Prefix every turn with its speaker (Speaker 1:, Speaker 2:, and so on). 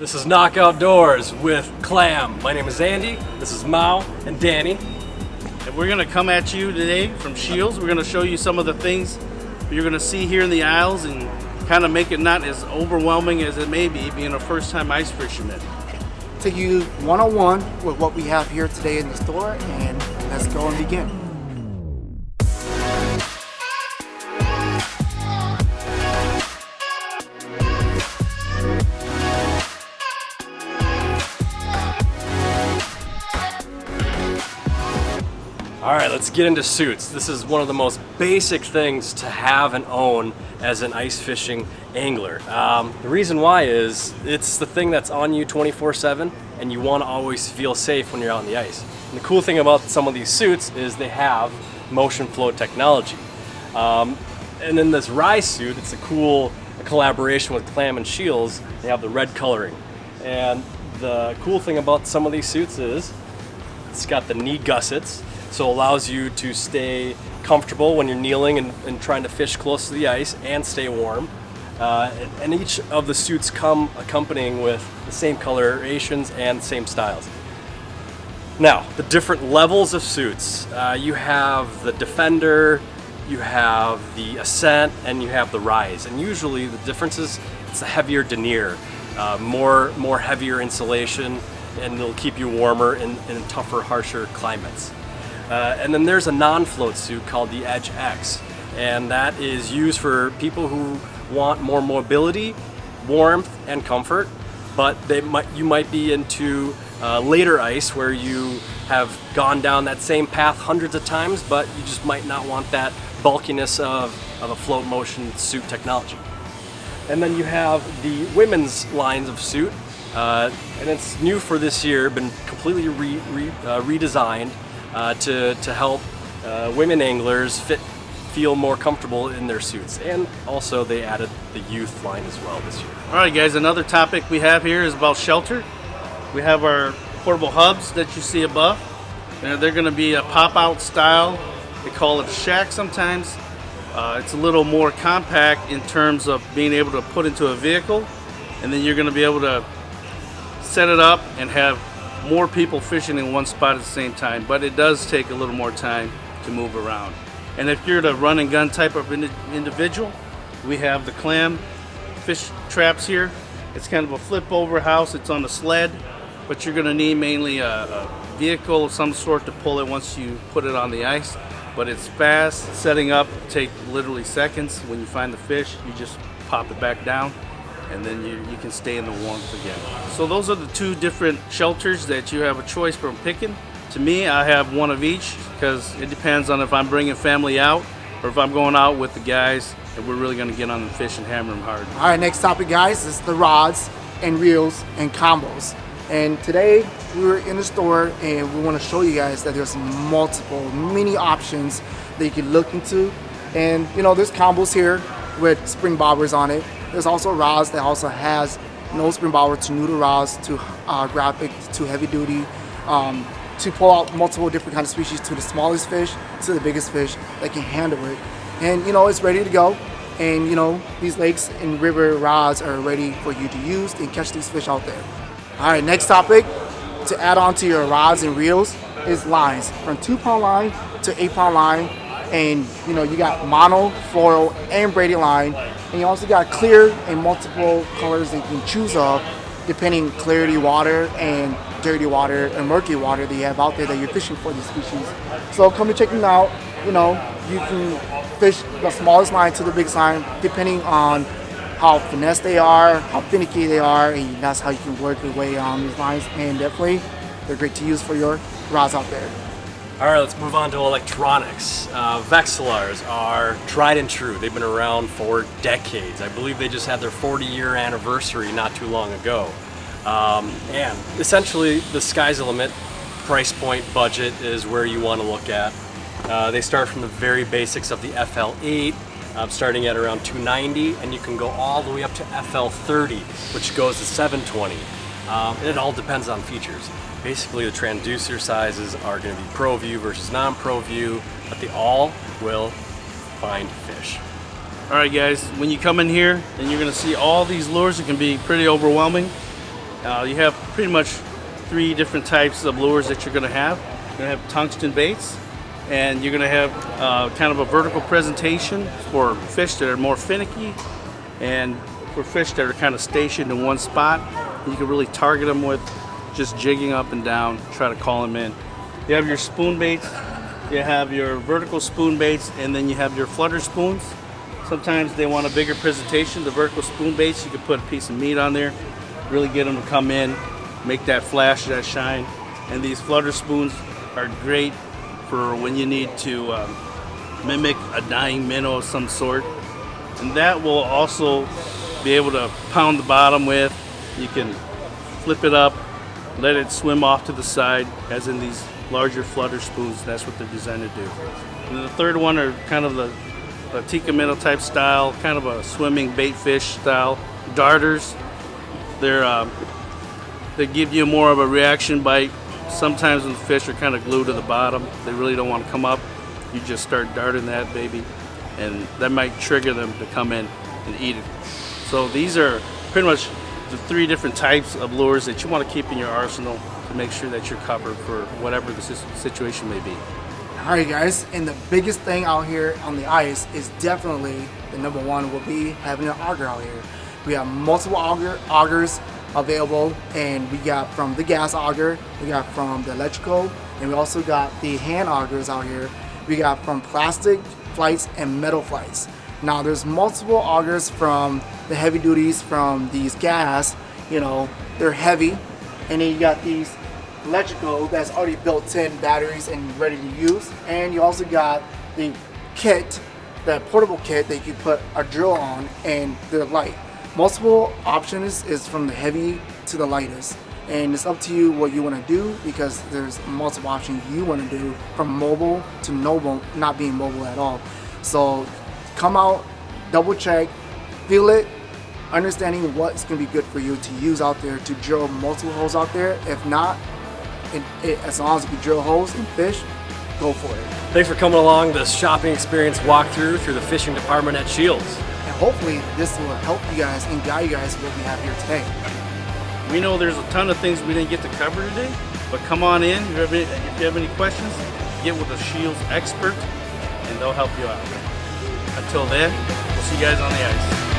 Speaker 1: This is KnockOutdoors with Clam. My name is Andy, this is Mao and Danny.
Speaker 2: And we're gonna come at you today from Scheels. We're gonna show you some of the things you're gonna see here in the aisles and kind of make it not as overwhelming as it may be being a first-time ice fisherman.
Speaker 3: Take you one-on-one with what we have here today in the store, and let's go and begin.
Speaker 1: All right, let's get into suits. This is one of the most basic things to have and own as an ice fishing angler. The reason why is it's the thing that's on you 24/7, and you want to always feel safe when you're out on the ice. And the cool thing about some of these suits is they have motion flow technology. And in this Rise suit, it's a collaboration with Clam and Scheels. They have the red coloring. And the cool thing about some of these suits is it's got the knee gussets, so it allows you to stay comfortable when you're kneeling and trying to fish close to the ice and stay warm. And each of the suits come accompanying with the same colorations and same styles. Now, the different levels of suits. You have the Defender, you have the Ascent, and you have the Rise. And usually the difference is it's a heavier denier, more heavier insulation, and it'll keep you warmer in tougher, harsher climates. And then there's a non-float suit called the Edge X, and that is used for people who want more mobility, warmth, and comfort, but you might be into later ice where you have gone down that same path hundreds of times, but you just might not want that bulkiness of a float motion suit technology. And then you have the women's lines of suit, and it's new for this year, been completely redesigned to help women anglers feel more comfortable in their suits. And also they added the youth line as well this year.
Speaker 2: Alright guys, another topic we have here is about shelter. We have our portable hubs that you see above. They're going to be a pop-out style. They call it a shack sometimes. It's a little more compact in terms of being able to put into a vehicle, and then you're going to be able to set it up and have more people fishing in one spot at the same time, but it does take a little more time to move around. And if you're the run and gun type of individual, we have the Clam fish traps here. It's kind of a flip over house. It's on a sled, but you're going to need mainly a vehicle of some sort to pull it once you put it on the ice. But it's fast. Setting up take literally seconds. When you find the fish, you just pop it back down, and then you can stay in the warmth again. So those are the two different shelters that you have a choice from picking. To me, I have one of each because it depends on if I'm bringing family out or if I'm going out with the guys and we're really going to get on the fish and hammer them hard.
Speaker 3: All right, next topic, guys, is the rods and reels and combos. And today we're in the store and we want to show you guys that there's many options that you can look into. And there's combos here with spring bobbers on it. There's also rods that also has no spring bobber to noodle rods to graphic to heavy duty, to pull out multiple different kinds of species, to the smallest fish to the biggest fish that can handle it. And it's ready to go. And these lakes and river rods are ready for you to use and catch these fish out there. All right, next topic to add on to your rods and reels is lines, from 2-pound line to 8-pound line. And you got mono, floral, and braided line. And you also got clear and multiple colors that you can choose of, depending clarity water and dirty water and murky water that you have out there that you're fishing for these species. So come and check them out. You can fish the smallest line to the biggest line, depending on how finesse they are, how finicky they are, and that's how you can work your way on these lines. And definitely, they're great to use for your rods out there.
Speaker 1: All right, let's move on to electronics. Vexilars are tried and true. They've been around for decades. I believe they just had their 40-year anniversary not too long ago. And essentially, the sky's the limit. Price point, budget is where you want to look at. They start from the very basics of the FL8, starting at around $290, and you can go all the way up to FL30, which goes to $720. It all depends on features. Basically, the transducer sizes are going to be Pro View versus non-Pro View, but they all will find fish.
Speaker 2: Alright guys, when you come in here and you're going to see all these lures, it can be pretty overwhelming. You have pretty much 3 different types of lures that you're going to have. You're going to have tungsten baits, and you're going to have kind of a vertical presentation for fish that are more finicky, and for fish that are kind of stationed in one spot. You can really target them with just jigging up and down, try to call them in. You have your spoon baits, you have your vertical spoon baits, and then you have your flutter spoons. Sometimes they want a bigger presentation. The vertical spoon baits, you can put a piece of meat on there, really get them to come in, make that flash, that shine. And these flutter spoons are great for when you need to mimic a dying minnow of some sort. And that will also be able to pound the bottom with. You can flip it up, let it swim off to the side, as in these larger flutter spoons. That's what they're designed to do. And then the third one are kind of the tikka minnow type style, kind of a swimming bait fish style. Darters, they give you more of a reaction bite. Sometimes when the fish are kind of glued to the bottom, they really don't want to come up. You just start darting that baby, and that might trigger them to come in and eat it. So these are pretty much the 3 different types of lures that you want to keep in your arsenal to make sure that you're covered for whatever the situation may be.
Speaker 3: Alright guys, and the biggest thing out here on the ice is definitely, the number one will be having an auger out here. We have multiple augers available, and we got from the gas auger, we got from the electrical, and we also got the hand augers out here. We got from plastic flights and metal flights. Now there's multiple augers from the heavy duties, from these gas, you know, they're heavy, and then you got these electrical that's already built-in batteries and ready to use, and you also got the kit, that portable kit that you put a drill on, and they're light. Multiple options is from the heavy to the lightest, and it's up to you what you want to do, because there's multiple options you want to do, from mobile to not being mobile at all. So come out, double check, feel it, understanding what's going to be good for you to use out there to drill multiple holes out there. If not, as long as you can drill holes and fish, go for it.
Speaker 1: Thanks for coming along this shopping experience walkthrough through the fishing department at Scheels.
Speaker 3: And hopefully this will help you guys and guide you guys what we have here today.
Speaker 2: We know there's a ton of things we didn't get to cover today, but come on in. If you have any questions, get with a Scheels expert and they'll help you out. Until then, we'll see you guys on the ice.